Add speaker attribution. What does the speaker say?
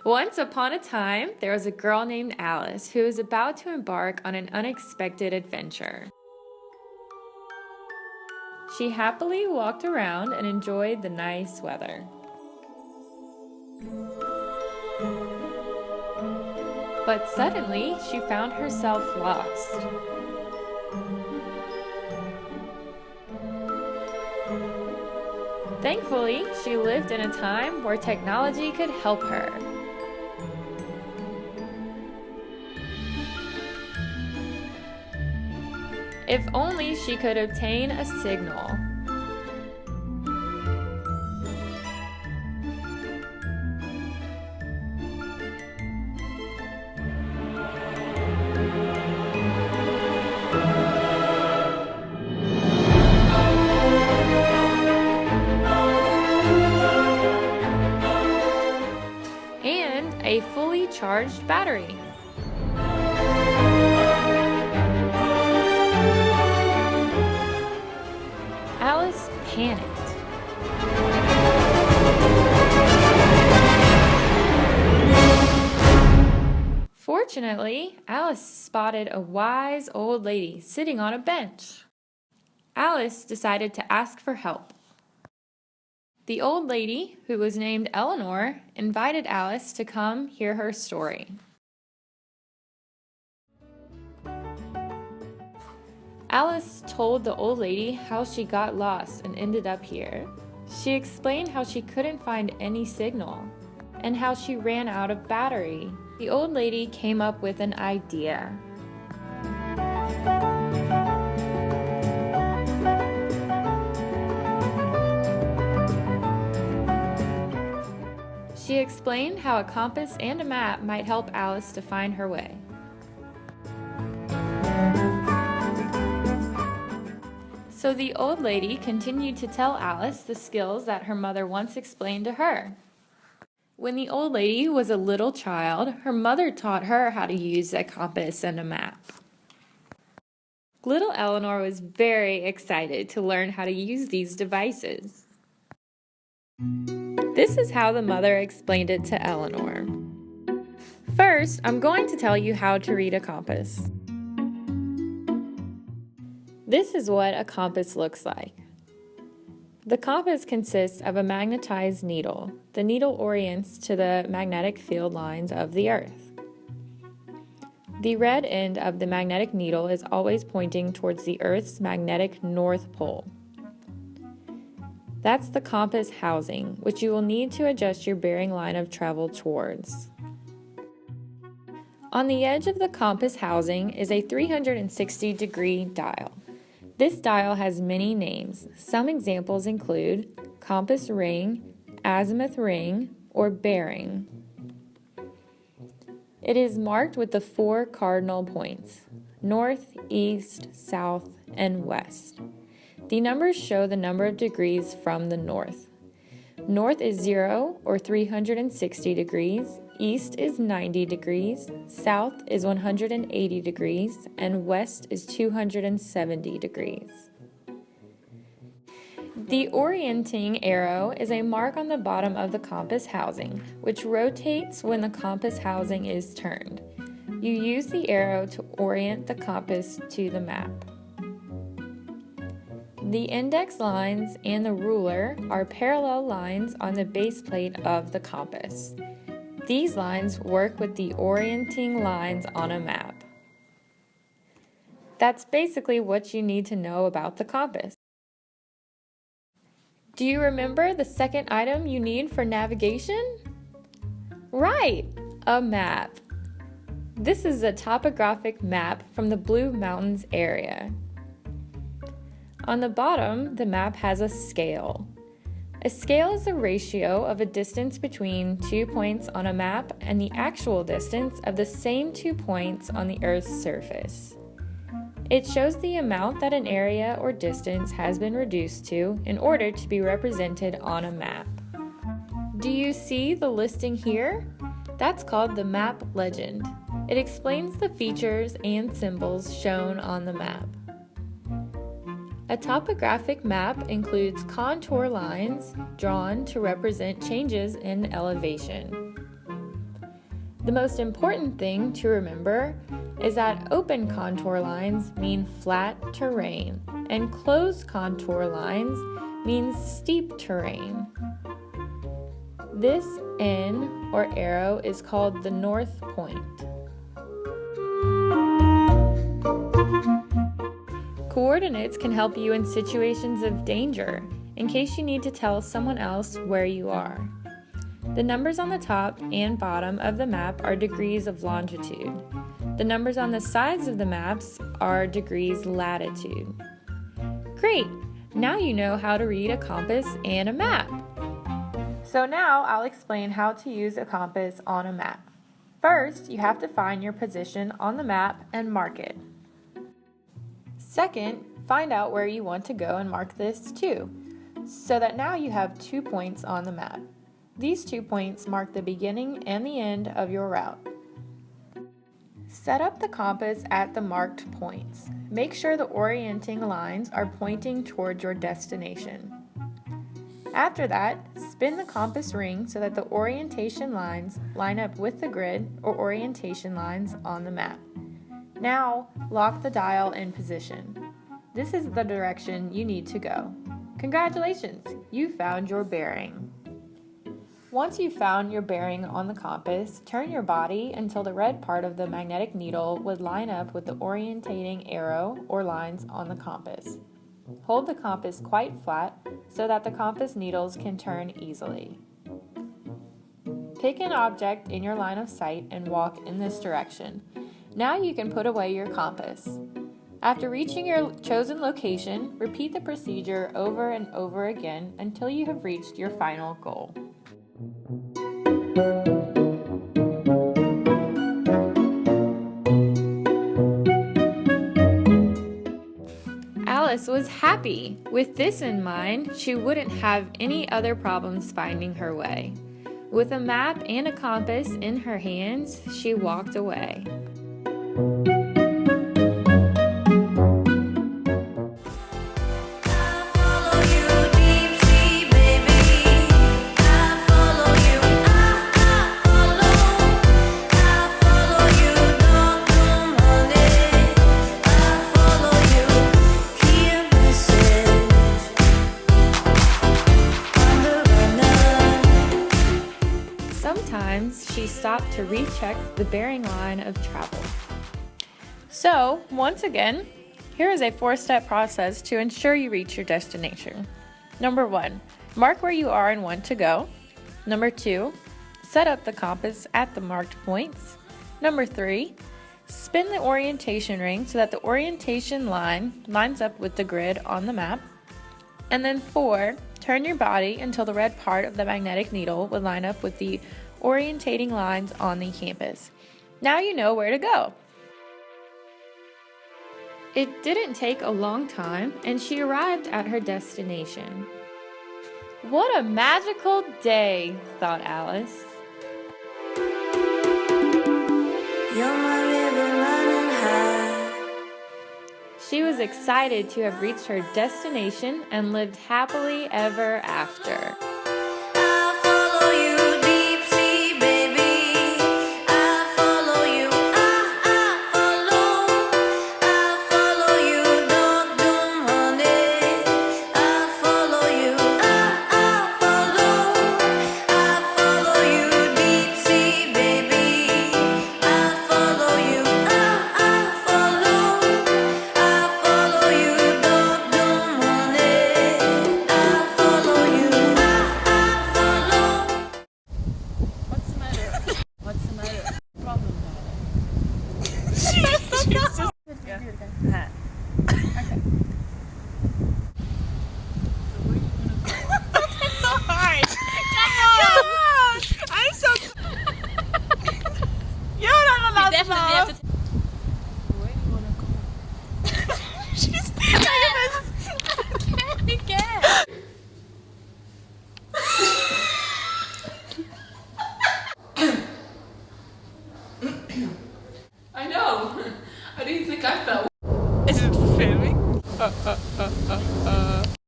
Speaker 1: Once upon a time, there was a girl named Alice who was about to embark on an unexpected adventure. She happily walked around and enjoyed the nice weather. But suddenly, she found herself lost. Thankfully, she lived in a time where technology could help her. If only she could obtain a signal. And a fully charged battery. Alice panicked. Fortunately, Alice spotted a wise old lady sitting on a bench. Alice decided to ask for help. The old lady, who was named Eleanor, invited Alice to come hear her story. Alice told the old lady how she got lost and ended up here. She explained how she couldn't find any signal and how she ran out of battery. The old lady came up with an idea. She explained how a compass and a map might help Alice to find her way. So the old lady continued to tell Alice the skills that her mother once explained to her. When the old lady was a little child, her mother taught her how to use a compass and a map. Little Eleanor was very excited to learn how to use these devices. This is how the mother explained it to Eleanor. First, I'm going to tell you how to read a compass. This is what a compass looks like. The compass consists of a magnetized needle. The needle orients to the magnetic field lines of the Earth. The red end of the magnetic needle is always pointing towards the Earth's magnetic north pole. That's the compass housing, which you will need to adjust your bearing line of travel towards. On the edge of the compass housing is a 360-degree dial. This dial has many names. Some examples include compass ring, azimuth ring, or bearing. It is marked with the 4 cardinal points: north, east, south, and west. The numbers show the number of degrees from the north. North is 0 or 360 degrees, east is 90 degrees, south is 180 degrees, and west is 270 degrees. The orienting arrow is a mark on the bottom of the compass housing, which rotates when the compass housing is turned. You use the arrow to orient the compass to the map. The index lines and the ruler are parallel lines on the base plate of the compass. These lines work with the orienting lines on a map. That's basically what you need to know about the compass. Do you remember the second item you need for navigation? Right, a map. This is a topographic map from the Blue Mountains area. On the bottom, the map has a scale. A scale is a ratio of a distance between 2 points on a map and the actual distance of the same 2 points on the Earth's surface. It shows the amount that an area or distance has been reduced to in order to be represented on a map. Do you see the listing here? That's called the map legend. It explains the features and symbols shown on the map. A topographic map includes contour lines drawn to represent changes in elevation. The most important thing to remember is that open contour lines mean flat terrain, and closed contour lines means steep terrain. This N or arrow is called the north point. Coordinates can help you in situations of danger, in case you need to tell someone else where you are. The numbers on the top and bottom of the map are degrees of longitude. The numbers on the sides of the maps are degrees latitude. Great! Now you know how to read a compass and a map. So now I'll explain how to use a compass on a map. First, you have to find your position on the map and mark it. Second, find out where you want to go and mark this too, so that now you have 2 points on the map. These 2 points mark the beginning and the end of your route. Set up the compass at the marked points. Make sure the orienting lines are pointing toward your destination. After that, spin the compass ring so that the orientation lines line up with the grid or orientation lines on the map. Now, lock the dial in position. This is the direction you need to go. Congratulations, you found your bearing. Once you've found your bearing on the compass, turn your body until the red part of the magnetic needle would line up with the orientating arrow or lines on the compass. Hold the compass quite flat so that the compass needles can turn easily. Pick an object in your line of sight and walk in this direction. Now you can put away your compass. After reaching your chosen location, repeat the procedure over and over again until you have reached your final goal. Alice was happy. With this in mind, she wouldn't have any other problems finding her way. With a map and a compass in her hands, she walked away. Sometimes she stopped to recheck the bearing line of travel. So, once again, here is a 4-step process to ensure you reach your destination. Number 1, mark where you are and want to go. Number 2, set up the compass at the marked points. Number 3, spin the orientation ring so that the orientation line lines up with the grid on the map. And then 4, turn your body until the red part of the magnetic needle would line up with the orientating lines on the compass. Now you know where to go. It didn't take a long time, and she arrived at her destination. What a magical day, thought Alice. You're my river running high. She was excited to have reached her destination and lived happily ever after.